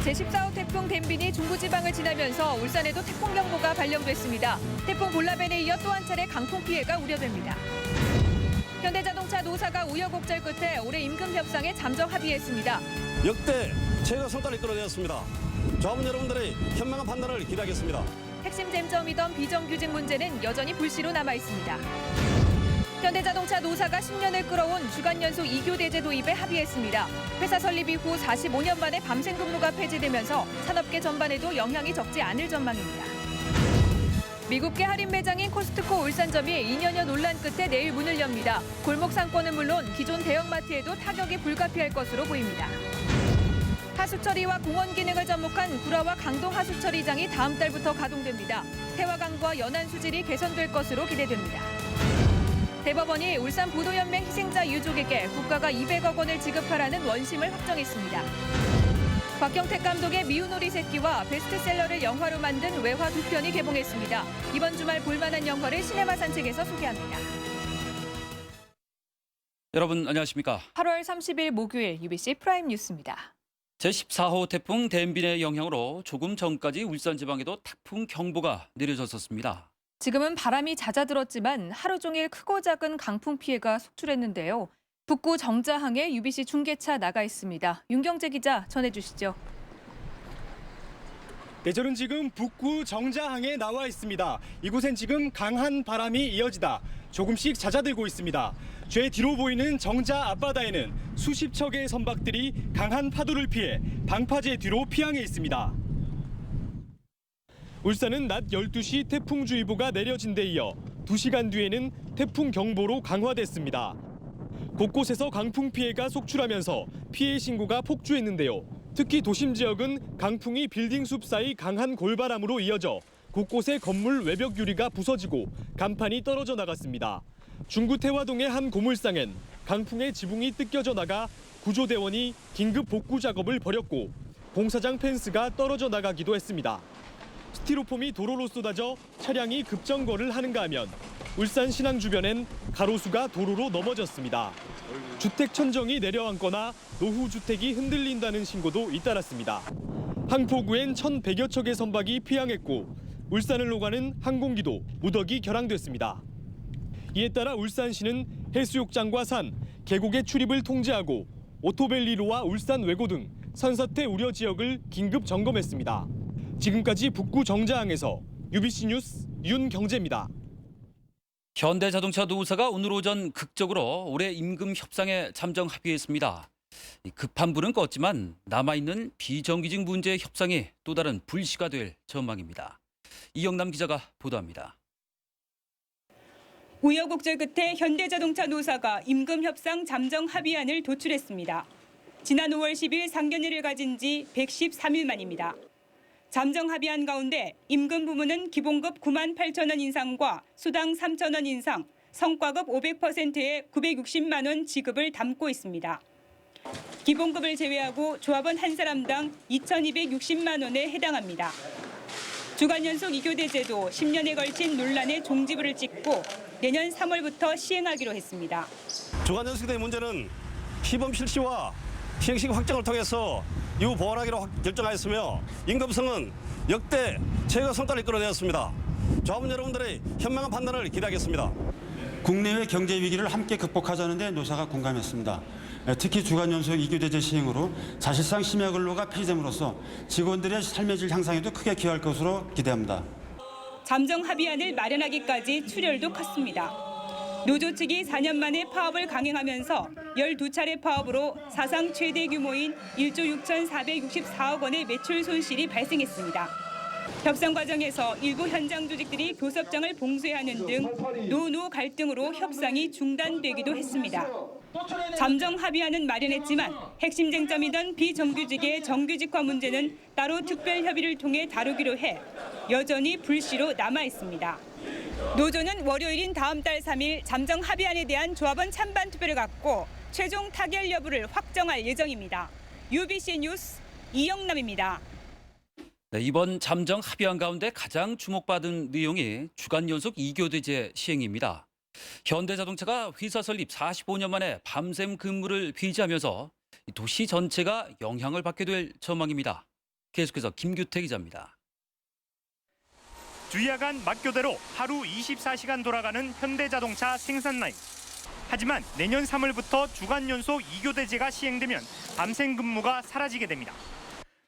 제14호 태풍 댐빈이 중부지방을 지나면서 울산에도 태풍경보가 발령됐습니다. 태풍 볼라벤에 이어 또 한 차례 강풍 피해가 우려됩니다. 현대자동차 노사가 우여곡절 끝에 올해 임금 협상에 잠정 합의했습니다. 역대 최고 성과를 이끌어내었습니다. 조합원 여러분들의 현명한 판단을 기대하겠습니다. 핵심 쟁점이던 비정규직 문제는 여전히 불씨로 남아있습니다. 현대자동차 노사가 10년을 끌어온 주간 연속 2교대제 도입에 합의했습니다. 회사 설립 이후 45년 만에 밤샘 근무가 폐지되면서 산업계 전반에도 영향이 적지 않을 전망입니다. 미국계 할인 매장인 코스트코 울산점이 2년여 논란 끝에 내일 문을 엽니다. 골목 상권은 물론 기존 대형마트에도 타격이 불가피할 것으로 보입니다. 하수처리와 공원 기능을 접목한 구라와 강동 하수처리장이 다음 달부터 가동됩니다. 태화강과 연안 수질이 개선될 것으로 기대됩니다. 대법원이 울산 보도연맹 희생자 유족에게 국가가 200억 원을 지급하라는 원심을 확정했습니다. 곽경택 감독의 미운 오리 새끼와 베스트셀러를 영화로 만든 외화 2편이 개봉했습니다. 이번 주말 볼만한 영화를 시네마 산책에서 소개합니다. 여러분 안녕하십니까? 8월 30일 목요일 UBC 프라임 뉴스입니다. 제14호 태풍 댐빈의 영향으로 조금 전까지 울산 지방에도 태풍 경보가 내려졌었습니다. 지금은 바람이 잦아들었지만 하루 종일 크고 작은 강풍 피해가 속출했는데요. 북구 정자항에 UBC 중계차 나가 있습니다. 윤경재 기자 전해주시죠. 네, 저는 지금 북구 정자항에 나와 있습니다. 이곳엔 지금 강한 바람이 이어지다 조금씩 잦아들고 있습니다. 제 뒤로 보이는 정자 앞바다에는 수십 척의 선박들이 강한 파도를 피해 방파제 뒤로 피항해 있습니다. 울산은 낮 12시 태풍주의보가 내려진 데 이어 2시간 뒤에는 태풍 경보로 강화됐습니다. 곳곳에서 강풍 피해가 속출하면서 피해 신고가 폭주했는데요. 특히 도심 지역은 강풍이 빌딩 숲 사이 강한 골바람으로 이어져 곳곳에 건물 외벽 유리가 부서지고 간판이 떨어져 나갔습니다. 중구 태화동의 한 고물상엔 강풍에 지붕이 뜯겨져 나가 구조대원이 긴급 복구 작업을 벌였고 공사장 펜스가 떨어져 나가기도 했습니다. 스티로폼이 도로로 쏟아져 차량이 급정거를 하는가 하면 울산 신항 주변엔 가로수가 도로로 넘어졌습니다. 주택 천정이 내려앉거나 노후 주택이 흔들린다는 신고도 잇따랐습니다. 항포구엔 1,100여 척의 선박이 피항했고 울산을 오가는 항공기도 무더기 결항됐습니다. 이에 따라 울산시는 해수욕장과 산, 계곡의 출입을 통제하고 오토밸리로와 울산 외고 등 산사태 우려 지역을 긴급 점검했습니다. 지금까지 북구 정자항에서 UBC 뉴스 윤경재입니다. 현대자동차 노사가 오늘 오전 극적으로 올해 임금 협상에 잠정 합의했습니다. 급한 불은 껐지만 남아있는 비정규직 문제 협상이 또 다른 불씨가 될 전망입니다. 이영남 기자가 보도합니다. 우여곡절 끝에 현대자동차 노사가 임금 협상 잠정 합의안을 도출했습니다. 지난 5월 10일 상견례를 가진 지 113일 만입니다. 잠정 합의안 가운데 임금 부문은 기본급 9만 8천 원 인상과 수당 3천 원 인상, 성과급 500%의 960만 원 지급을 담고 있습니다. 기본급을 제외하고 조합원 한 사람당 2,260만 원에 해당합니다. 주간 연속 2교대제도 10년에 걸친 논란의 종지부를 찍고 내년 3월부터 시행하기로 했습니다. 주간 연속대 문제는 시범 실시와 시행식 확정을 통해서 이후 보완하기로 결정하였으며 임금성은 역대 최고 성과를 이끌어내었습니다. 조합원 여러분들의 현명한 판단을 기대하겠습니다. 국내외 경제 위기를 함께 극복하자는 데 노사가 공감했습니다. 특히 주간 연속 2교대제 시행으로 사실상 심야 근로가 폐지됨으로써 직원들의 삶의 질 향상에도 크게 기여할 것으로 기대합니다. 잠정 합의안을 마련하기까지 출혈도 컸습니다. 노조 측이 4년 만에 파업을 강행하면서 12차례 파업으로 사상 최대 규모인 1조 6,464억 원의 매출 손실이 발생했습니다. 협상 과정에서 일부 현장 조직들이 교섭장을 봉쇄하는 등 노노 갈등으로 협상이 중단되기도 했습니다. 잠정 합의안은 마련했지만 핵심 쟁점이던 비정규직의 정규직화 문제는 따로 특별 협의를 통해 다루기로 해 여전히 불씨로 남아 있습니다. 노조는 월요일인 다음 달 3일 잠정 합의안에 대한 조합원 찬반 투표를 갖고 최종 타결 여부를 확정할 예정입니다. UBC 뉴스 이영남입니다. 네, 이번 잠정 합의안 가운데 가장 주목받은 내용이 주간 연속 2교대제 시행입니다. 현대자동차가 회사 설립 45년 만에 밤샘 근무를 폐지하면서 도시 전체가 영향을 받게 될 전망입니다. 계속해서 김규태 기자입니다. 주야간 막교대로 하루 24시간 돌아가는 현대자동차 생산 라인. 하지만 내년 3월부터 주간 연속 2교대제가 시행되면 밤샘 근무가 사라지게 됩니다.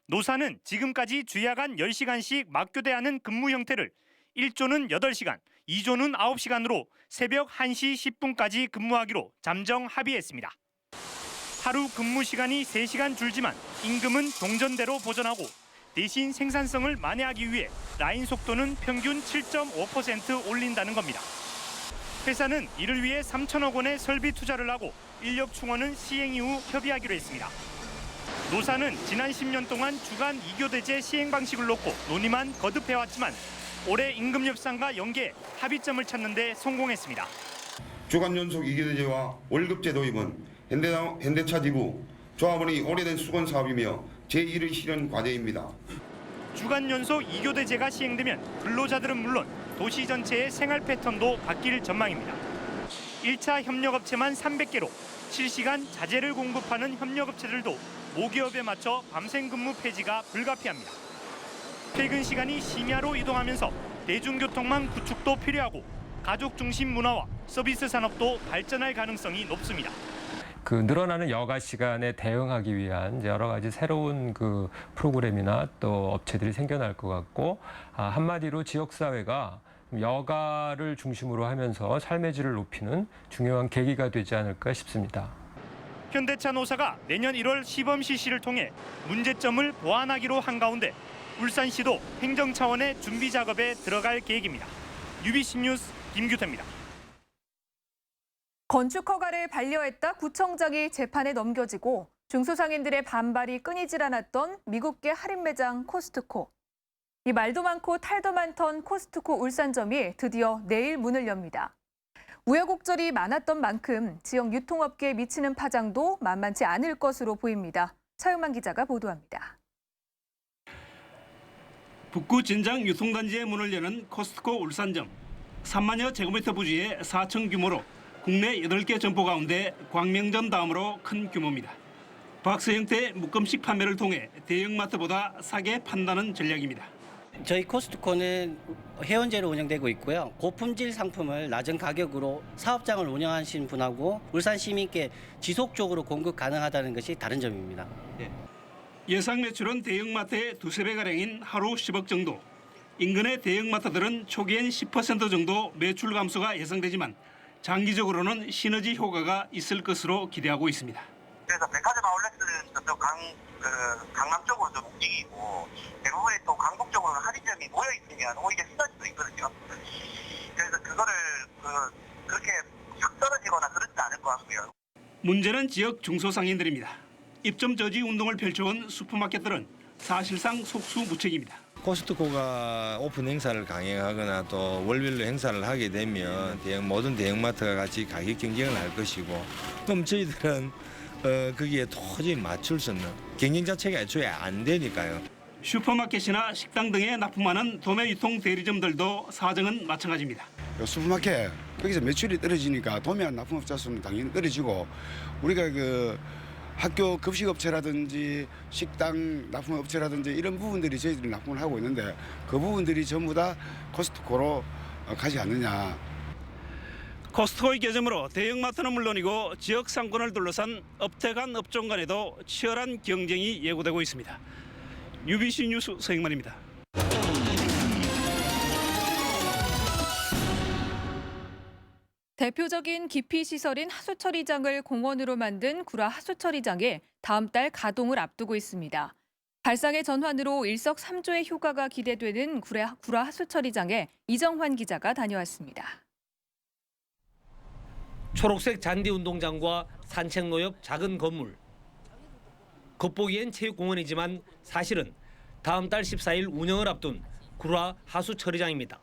노사는 지금까지 주야간 10시간씩 막교대하는 근무 형태를 1조는 8시간, 2조는 9시간으로 새벽 1시 10분까지 근무하기로 잠정 합의했습니다. 하루 근무 시간이 3시간 줄지만 임금은 종전대로 보존하고 대신 생산성을 만회하기 위해 라인 속도는 평균 7.5% 올린다는 겁니다. 회사는 이를 위해 3천억 원의 설비 투자를 하고 인력 충원은 시행 이후 협의하기로 했습니다. 노사는 지난 10년 동안 주간 2교대제 시행 방식을 놓고 논의만 거듭해왔지만 올해 임금 협상과 연계 합의점을 찾는 데 성공했습니다. 주간 연속 2교대제와 월급제 도입은 현대차 지부 조합원의 오래된 수건 사업이며 제1의 실현 과제입니다. 주간 연속 2교대제가 시행되면 근로자들은 물론 도시 전체의 생활 패턴도 바뀔 전망입니다. 1차 협력업체만 300개로 실시간 자재를 공급하는 협력업체들도 모기업에 맞춰 밤샘 근무 폐지가 불가피합니다. 퇴근 시간이 심야로 이동하면서 대중교통망 구축도 필요하고 가족 중심 문화와 서비스 산업도 발전할 가능성이 높습니다. 그 늘어나는 여가 시간에 대응하기 위한 여러 가지 새로운 그 프로그램이나 또 업체들이 생겨날 것 같고, 한마디로 지역사회가 여가를 중심으로 하면서 삶의 질을 높이는 중요한 계기가 되지 않을까 싶습니다. 현대차 노사가 내년 1월 시범 실시를 통해 문제점을 보완하기로 한 가운데 울산시도 행정 차원의 준비 작업에 들어갈 계획입니다. UBC 뉴스 김규태입니다. 건축 허가를 반려했다 구청장이 재판에 넘겨지고 중소상인들의 반발이 끊이질 않았던 미국계 할인 매장 코스트코. 이 말도 많고 탈도 많던 코스트코 울산점이 드디어 내일 문을 엽니다. 우여곡절이 많았던 만큼 지역 유통업계에 미치는 파장도 만만치 않을 것으로 보입니다. 차유만 기자가 보도합니다. 북구 진장 유통단지의 문을 여는 코스트코 울산점. 3만여 제곱미터 부지의 4층 규모로 국내 8개 점포 가운데 광명점 다음으로 큰 규모입니다. 박스 형태의 묶음식 판매를 통해 대형마트보다 싸게 판다는 전략입니다. 저희 코스트코는 회원제로 운영되고 있고요. 고품질 상품을 낮은 가격으로 사업장을 운영하시는 분하고 울산 시민께 지속적으로 공급 가능하다는 것이 다른 점입니다. 예상 매출은 대형마트의 두세 배가량인 하루 10억 정도. 인근의 대형마트들은 초기엔 10% 정도 매출 감소가 예상되지만 장기적으로는 시너지 효과가 있을 것으로 기대하고 있습니다. 그래서 백화점 아울렛은 저쪽 강남 쪽으로 좀 움직이고 대부분의 또 강북 쪽으로는 할인점이 모여 있으면 오히려 시너지도 있거든요. 그래서 그거를 그렇게 싹 떨어지거나 그렇지 않을 것 같고요. 문제는 지역 중소상인들입니다. 입점 저지 운동을 펼쳐온 슈퍼마켓들은 사실상 속수무책입니다. 코스트코가 오픈 행사를 강행하거나 또 월별로 행사를 하게 되면 모든 대형마트가 같이 가격 경쟁을 할 것이고, 그럼 저희들은 거기에 도저히 맞출 수 없는 경쟁 자체가 애초에 안 되니까요. 슈퍼마켓이나 식당 등에 납품하는 도매 유통 대리점들도 사정은 마찬가지입니다. 슈퍼마켓 거기서 매출이 떨어지니까 도매한 납품업자 수는 당연히 떨어지고, 우리가 학교 급식업체라든지 식당 납품업체라든지 이런 부분들이 저희들이 납품을 하고 있는데 그 부분들이 전부 다 코스트코로 가지 않느냐. 코스트코의 개점으로 대형마트는 물론이고 지역 상권을 둘러싼 업체 간 업종 간에도 치열한 경쟁이 예고되고 있습니다. UBC 뉴스 서영만입니다. 대표적인 기피시설인 하수처리장을 공원으로 만든 구라 하수처리장이 다음 달 가동을 앞두고 있습니다. 발상의 전환으로 일석삼조의 효과가 기대되는 구라 하수처리장에 이정환 기자가 다녀왔습니다. 초록색 잔디 운동장과 산책로옆 작은 건물. 겉보기엔 체육공원이지만 사실은 다음 달 14일 운영을 앞둔 구라 하수처리장입니다.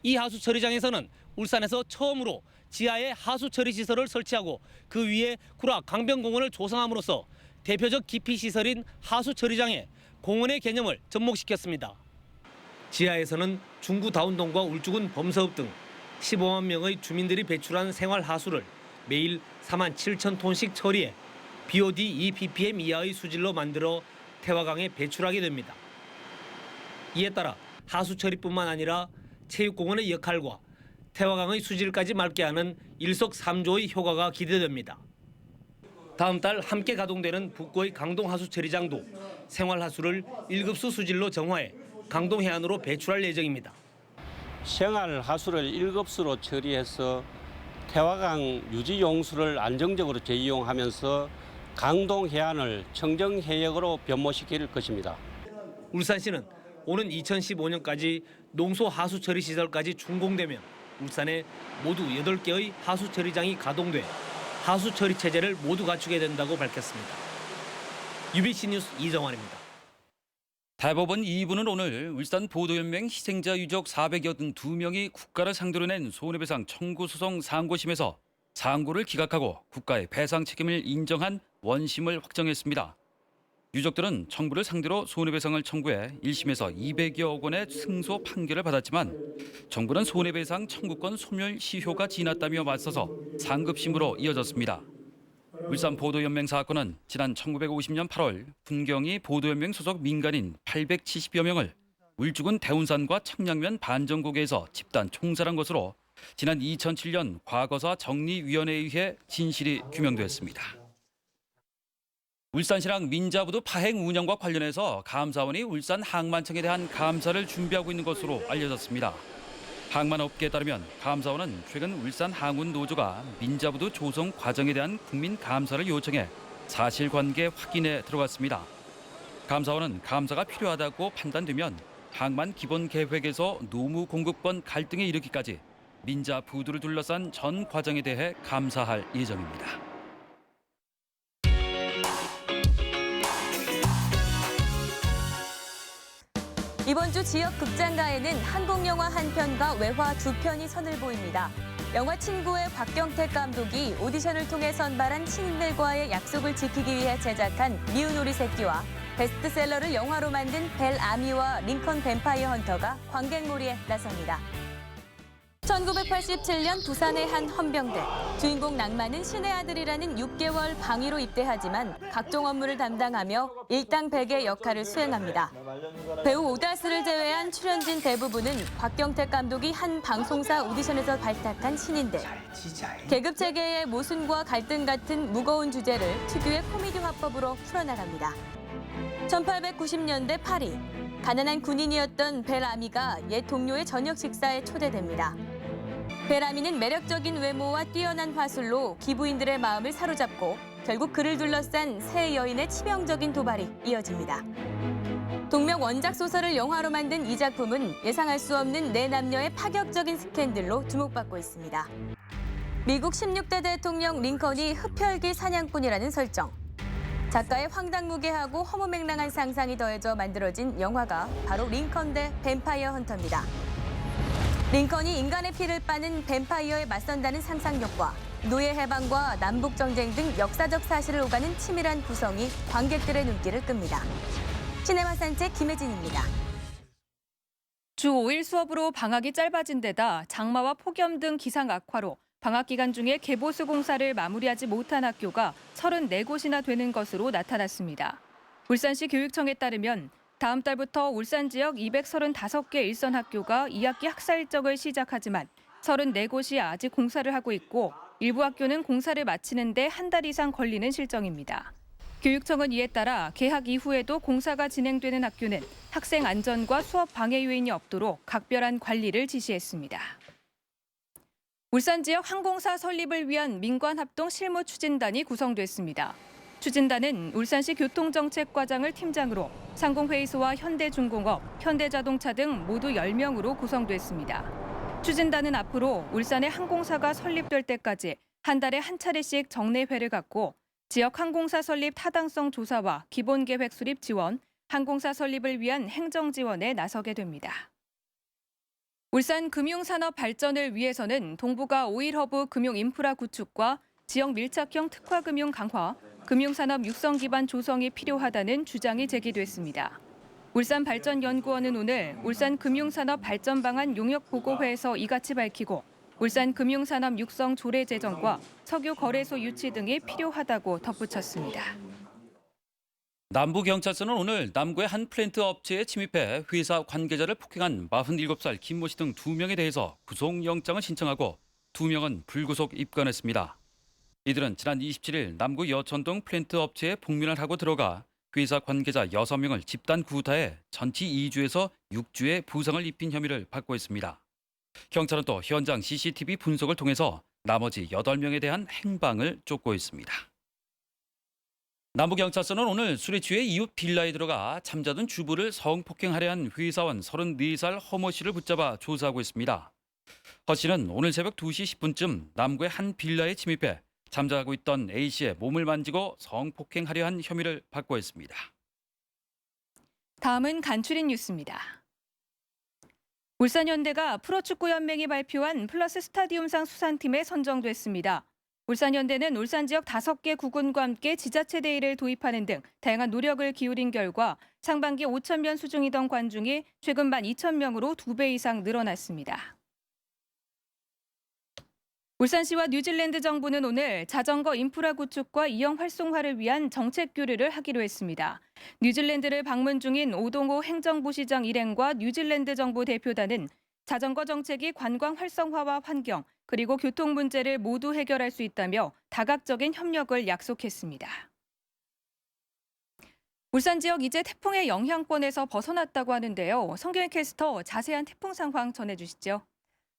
이 하수처리장에서는 울산에서 처음으로 지하에 하수처리 시설을 설치하고 그 위에 구라 강변공원을 조성함으로써 대표적 기피시설인 하수처리장에 공원의 개념을 접목시켰습니다. 지하에서는 중구 다운동과 울주군 범서읍 등 15만 명의 주민들이 배출한 생활 하수를 매일 4만 7천 톤씩 처리해 BOD 2ppm 이하의 수질로 만들어 태화강에 배출하게 됩니다. 이에 따라 하수 처리뿐만 아니라 체육공원의 역할과 태화강의 수질까지 맑게 하는 일석삼조의 효과가 기대됩니다. 다음 달 함께 가동되는 북구의 강동 하수 처리장도 생활하수를 1급수 수질로 정화해 강동 해안으로 배출할 예정입니다. 생활하수를 1급수로 처리해서 태화강 유지 용수를 안정적으로 재이용하면서 강동 해안을 청정 해역으로 변모시킬 것입니다. 울산시는 오는 2015년까지 농소 하수 처리 시설까지 준공되면 울산에 모두 8개의 하수 처리장이 가동돼 하수 처리 체제를 모두 갖추게 된다고 밝혔습니다. UBC 뉴스 이정환입니다. 대법원 2부는 오늘 울산 보도연맹 희생자 유족 482명이 국가를 상대로 낸 손해배상 청구 소송 상고심에서 상고를 기각하고 국가의 배상 책임을 인정한 원심을 확정했습니다. 유족들은 정부를 상대로 손해배상을 청구해 1심에서 200여억 원의 승소 판결을 받았지만 정부는 손해배상 청구권 소멸 시효가 지났다며 맞서서 상급심으로 이어졌습니다. 울산 보도연맹 사건은 지난 1950년 8월 군경이 보도연맹 소속 민간인 870여 명을 울주군 대운산과 청량면 반정고개에서 집단 총살한 것으로 지난 2007년 과거사 정리위원회에 의해 진실이 규명됐습니다. 울산시랑 민자부두 파행 운영과 관련해서 감사원이 울산 항만청에 대한 감사를 준비하고 있는 것으로 알려졌습니다. 항만업계에 따르면 감사원은 최근 울산 항운노조가 민자부두 조성 과정에 대한 국민 감사를 요청해 사실관계 확인에 들어갔습니다. 감사원은 감사가 필요하다고 판단되면 항만 기본계획에서 노무 공급권 갈등에 이르기까지 민자부두를 둘러싼 전 과정에 대해 감사할 예정입니다. 이번 주 지역 극장가에는 한국 영화 한 편과 외화 두 편이 선을 보입니다. 영화 친구의 곽경택 감독이 오디션을 통해 선발한 신인들과의 약속을 지키기 위해 제작한 미운 오리 새끼와 베스트셀러를 영화로 만든 벨 아미와 링컨 뱀파이어 헌터가 관객놀이에 나섭니다. 1987년 부산의 한 헌병대. 주인공 낭만은 신의 아들이라는 6개월 방위로 입대하지만 각종 업무를 담당하며 일당백의 역할을 수행합니다. 배우 오다스를 제외한 출연진 대부분은 곽경택 감독이 한 방송사 오디션에서 발탁한 신인들. 계급 체계의 모순과 갈등 같은 무거운 주제를 특유의 코미디 화법으로 풀어나갑니다. 1890년대 파리. 가난한 군인이었던 벨 아미가 옛 동료의 저녁 식사에 초대됩니다. 벨 아미는 매력적인 외모와 뛰어난 화술로 기부인들의 마음을 사로잡고 결국 그를 둘러싼 세 여인의 치명적인 도발이 이어집니다. 동명 원작 소설을 영화로 만든 이 작품은 예상할 수 없는 네 남녀의 파격적인 스캔들로 주목받고 있습니다. 미국 16대 대통령 링컨이 흡혈귀 사냥꾼이라는 설정. 작가의 황당무계하고 허무맹랑한 상상이 더해져 만들어진 영화가 바로 링컨 대 뱀파이어 헌터입니다. 링컨이 인간의 피를 빠는 뱀파이어에 맞선다는 상상력과 노예 해방과 남북전쟁 등 역사적 사실을 오가는 치밀한 구성이 관객들의 눈길을 끕니다. 시네마 산책 김혜진입니다. 주 5일 수업으로 방학이 짧아진 데다 장마와 폭염 등 기상 악화로 방학 기간 중에 개보수 공사를 마무리하지 못한 학교가 34곳이나 되는 것으로 나타났습니다. 울산시 교육청에 따르면 다음 달부터 울산 지역 235개 일선 학교가 2학기 학사 일정을 시작하지만 34곳이 아직 공사를 하고 있고 일부 학교는 공사를 마치는 데 한 달 이상 걸리는 실정입니다. 교육청은 이에 따라 개학 이후에도 공사가 진행되는 학교는 학생 안전과 수업 방해 요인이 없도록 각별한 관리를 지시했습니다. 울산 지역 항공사 설립을 위한 민관합동 실무추진단이 구성됐습니다. 추진단은 울산시 교통정책과장을 팀장으로 상공회의소와 현대중공업, 현대자동차 등 모두 10명으로 구성됐습니다. 추진단은 앞으로 울산의 항공사가 설립될 때까지 한 달에 한 차례씩 정례회를 갖고 지역 항공사 설립 타당성 조사와 기본계획 수립 지원, 항공사 설립을 위한 행정 지원에 나서게 됩니다. 울산 금융산업 발전을 위해서는 동부가 5일 허브 금융 인프라 구축과 지역 밀착형 특화금융 강화, 금융산업 육성 기반 조성이 필요하다는 주장이 제기됐습니다. 울산발전연구원은 오늘 울산 금융산업 발전 방안 용역 보고회에서 이같이 밝히고 울산 금융산업 육성 조례 제정과 석유 거래소 유치 등이 필요하다고 덧붙였습니다. 남부경찰서는 오늘 남구의 한 플랜트 업체에 침입해 회사 관계자를 폭행한 47살 김모 씨 등 2명에 대해서 구속영장을 신청하고 2명은 불구속 입건했습니다. 이들은 지난 27일 남구 여천동 플랜트 업체에 복면을 하고 들어가 회사 관계자 6명을 집단 구타해 전치 2주에서 6주의 부상을 입힌 혐의를 받고 있습니다. 경찰은 또 현장 CCTV 분석을 통해서 나머지 8명에 대한 행방을 쫓고 있습니다. 남부경찰서는 오늘 술에 취해 이웃 빌라에 들어가 잠자던 주부를 성폭행하려 한 회사원 34살 허모 씨를 붙잡아 조사하고 있습니다. 허 씨는 오늘 새벽 2시 10분쯤 남구의 한 빌라에 침입해 잠자고 있던 A 씨의 몸을 만지고 성폭행하려 한 혐의를 받고 있습니다. 다음은 간추린 뉴스입니다. 울산현대가 프로축구연맹이 발표한 플러스 스타디움상 수상팀에 선정됐습니다. 울산현대는 울산 지역 5개 구군과 함께 지자체 대회를 도입하는 등 다양한 노력을 기울인 결과 상반기 5,000명 수준이던 관중이 최근 12,000명으로 2배 이상 늘어났습니다. 울산시와 뉴질랜드 정부는 오늘 자전거 인프라 구축과 이용 활성화를 위한 정책 교류를 하기로 했습니다. 뉴질랜드를 방문 중인 오동호 행정부시장 일행과 뉴질랜드 정부 대표단은 자전거 정책이 관광 활성화와 환경, 그리고 교통 문제를 모두 해결할 수 있다며 다각적인 협력을 약속했습니다. 울산 지역 이제 태풍의 영향권에서 벗어났다고 하는데요. 성경희 캐스터 자세한 태풍 상황 전해주시죠.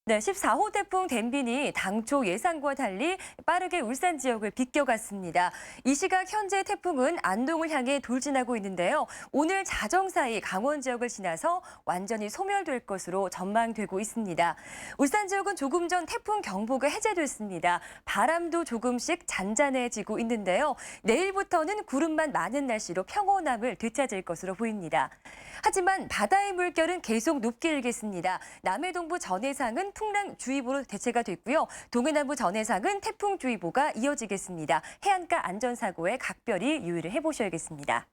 네, 14호 태풍 댐빈이 당초 예상과 달리 빠르게 울산 지역을 비껴갔습니다. 이 시각 현재 태풍은 안동을 향해 돌진하고 있는데요. 오늘 자정 사이 강원 지역을 지나서 완전히 소멸될 것으로 전망되고 있습니다. 울산 지역은 조금 전 태풍 경보가 해제됐습니다. 바람도 조금씩 잔잔해지고 있는데요. 내일부터는 구름만 많은 날씨로 평온함을 되찾을 것으로 보입니다. 하지만 바다의 물결은 계속 높게 일겠습니다. 남해동부 전해상은 풍랑주의보로 대체가 됐고요. 동해남부 전해상은 태풍주의보가 이어지겠습니다. 해안가 안전사고에 각별히 유의를 해보셔야겠습니다.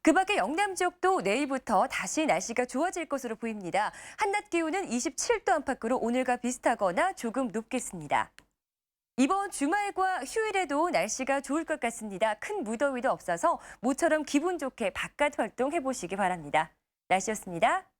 그 밖에 영남 지역도 내일부터 다시 날씨가 좋아질 것으로 보입니다. 한낮 기온은 27도 안팎으로 오늘과 비슷하거나 조금 높겠습니다. 이번 주말과 휴일에도 날씨가 좋을 것 같습니다. 큰 무더위도 없어서 모처럼 기분 좋게 바깥 활동해보시기 바랍니다. 날씨였습니다.